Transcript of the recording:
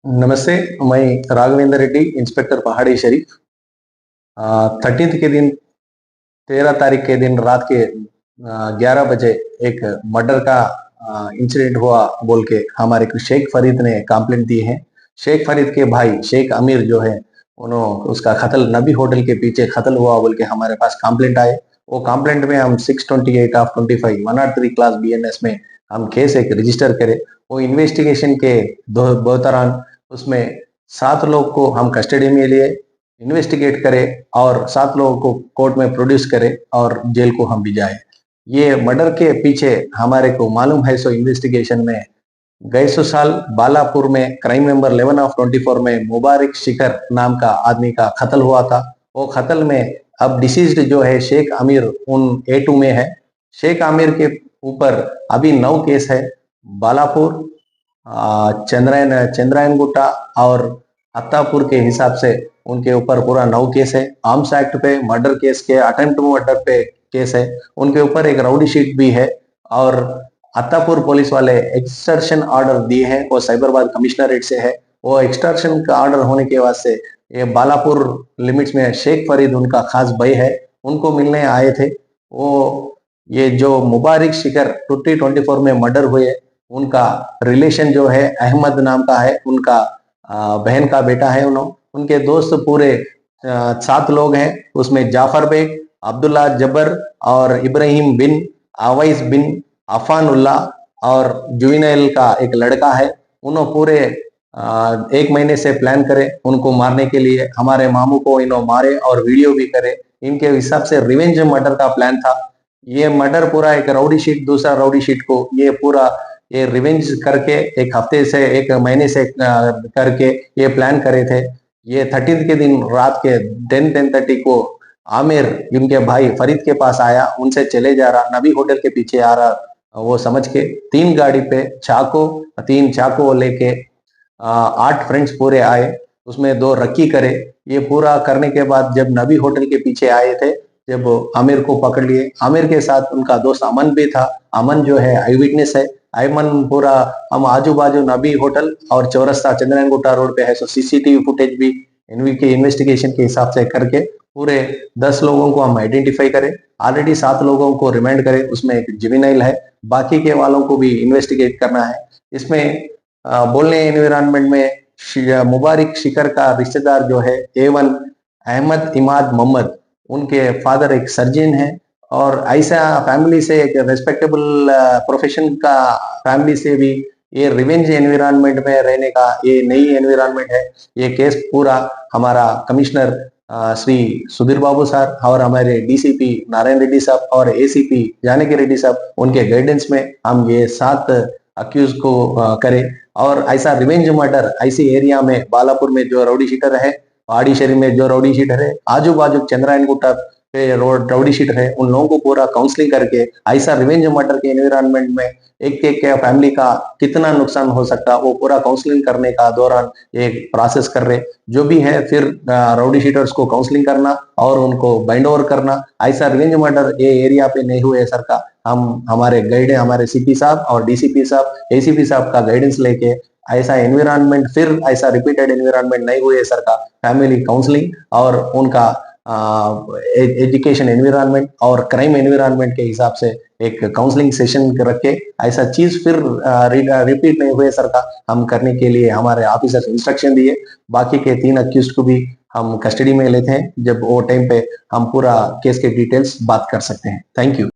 नमस्ते। मैं राघवेंद्र रेड्डी, इंस्पेक्टर पहाड़ी शरीफ। 13 के दिन, 13 तारीख के दिन रात के 11 बजे एक मर्डर का इंसिडेंट हुआ बोल के हमारे को शेख फरीद ने कंप्लेंट दी है। शेख फरीद के भाई शेख अमीर जो है, उन्होंने उसका कत्ल नबी होटल के पीछे कत्ल हुआ बोल के हमारे पास कंप्लेंट आए। वो कंप्लेंट में हम 628 ऑफ 25 103 क्लास बीएनएस में हम केस एक रजिस्टर करे। वो इन्वेस्टिगेशन के दौरान उसमें 7 लोग को हम कस्टडी में लिए, इन्वेस्टिगेट करे और 7 लोगों को कोर्ट में प्रोड्यूस करे और जेल को हम भिजाए। ये मर्डर के पीछे हमारे को मालूम है सो इन्वेस्टिगेशन में गए सो साल बालापुर में क्राइम नंबर 11 ऑफ 24 में मुबारक शिखर नाम का आदमी का कत्ल हुआ था। वो कत्ल में अब डिसीज्ड जो है शेख अमीर उन A2 में है। शेख अमीर के ऊपर अभी 9 केस है। बालापुर, चंद्रायन गुट्टा और अत्तापुर के हिसाब से उनके ऊपर पूरा 9 केस है। आर्म्स एक्ट पे, मर्डर केस के, अटेम्प्ट मर्डर पे केस है। उनके ऊपर एक राउडी शीट भी है और अत्तापुर पुलिस वाले एक्सटर्शन ऑर्डर दिए हैं। वो साइबराबाद कमिश्नरेट से है। वो एक्सटर्शन का ऑर्डर होने के बाद से ये बालापुर लिमिट्स में शेख फरीद उनका खास भाई है, उनको मिलने आए थे। वो ये जो मुबारक शिखर 2024 में मर्डर हुए, उनका रिलेशन जो है अहमद नाम का है, उनका बहन का बेटा है। उनके दोस्त पूरे 7 लोग हैं। उसमें जाफर बेग, अब्दुल्ला जबर और इब्राहिम बिन, अवैस बिन, अफानुल्ला और जुवेनाइल का एक लड़का है। उन्होंने पूरे 1 महीने से प्लान करे उनको मारने के लिए। हमारे मामू को इन्हों मारे और वीडियो भी करे। इनके हिसाब से रिवेंज मर्डर का प्लान था। ये मर्डर पूरा एक राउडी शीट, दूसरा राउडी शीट को ये पूरा ये रिवेंज करके 1 हफ्ते से 1 महीने से करके ये प्लान करे थे। ये 13 के दिन रात के 10:30 को आमिर इनके भाई फरीद के पास आया, उनसे चले जा रहा, नबी होटल के पीछे आ रहा। वो समझ के 3 गाड़ी पे 3 चाकू लेके 8 फ्रेंड्स पूरे आए। उसमें 2 रक्की करे। ये पूरा करने के बाद जब नबी होटल के पीछे आए थे, जब आमिर को पकड़ लिए, आमिर के साथ उनका दोस्त अमन भी था। अमन जो है आई विटनेस है। अमन पूरा हम आजू बाजू नबी होटल और चौरस्ता चंद्रयान गुट्टा रोड पे है, सो सीसीटीवी फुटेज भी इनके इन्वेस्टिगेशन के हिसाब से करके पूरे 10 लोगों को हम आइडेंटिफाई करें। ऑलरेडी 7 लोगों को रिमांड करें, उसमें एक जुवेनाइल है। बाकी के वालों को भी इन्वेस्टिगेट करना है। इसमें बोलने एनवायरमेंट में मुबारक शिखर का रिश्तेदार जो है A1 अहमद इमाद मोहम्मद, उनके फादर एक सर्जन है और ऐसा फैमिली से, एक रेस्पेक्टेबल प्रोफेशन का फैमिली से भी ये रिवेंज एनवायरनमेंट में रहने का ये नई एनवायरनमेंट है। ये केस पूरा हमारा कमिश्नर श्री सुधीर बाबू सर और हमारे डीसीपी नारायण रेड्डी साहब और एसीपी जानकी रेड्डी साहब, उनके गाइडेंस में हम ये 7 अक्यूज को करें। और ऐसा रिवेंज मर्डर ऐसी एरिया में, बालापुर में जो राउडी शीटर है, पहाड़ी शरीफ में जो राउडी शीटर है, आजू बाजू चंद्रायन गुट्टा पे रोड राउडी शीटर है, उन लोगों को पूरा काउंसलिंग करके ऐसा रिवेंज मर्डर के एनवायरनमेंट में एक एक फैमिली का कितना नुकसान हो सकता, वो पूरा काउंसलिंग करने का दौरान एक प्रोसेस कर रहे जो भी है। फिर राउडी शीटर्स को काउंसलिंग करना और उनको बाइंड ओवर करना। ऐसा रिवेंज मर्डर ये एरिया पे नहीं हुए सर का हम हमारे गाइड हमारे सीपी साहब और डीसीपी साहब एसीपी साहब का गाइडेंस लेके ऐसा एनवायरनमेंट, फिर ऐसा रिपीटेड एनवायरनमेंट नहीं हुए सर का फैमिली काउंसलिंग और उनका एजुकेशन एनवायरनमेंट और क्राइम एनवायरनमेंट के हिसाब से एक काउंसलिंग सेशन रख के ऐसा चीज फिर रिपीट नहीं हुए सर का हम करने के लिए हमारे ऑफिसर्स इंस्ट्रक्शन दिए। बाकी के 3 अक्यूज को भी हम कस्टडी में लेते हैं। जब वो टाइम पे हम पूरा केस के डिटेल्स बात कर सकते हैं। Thank you.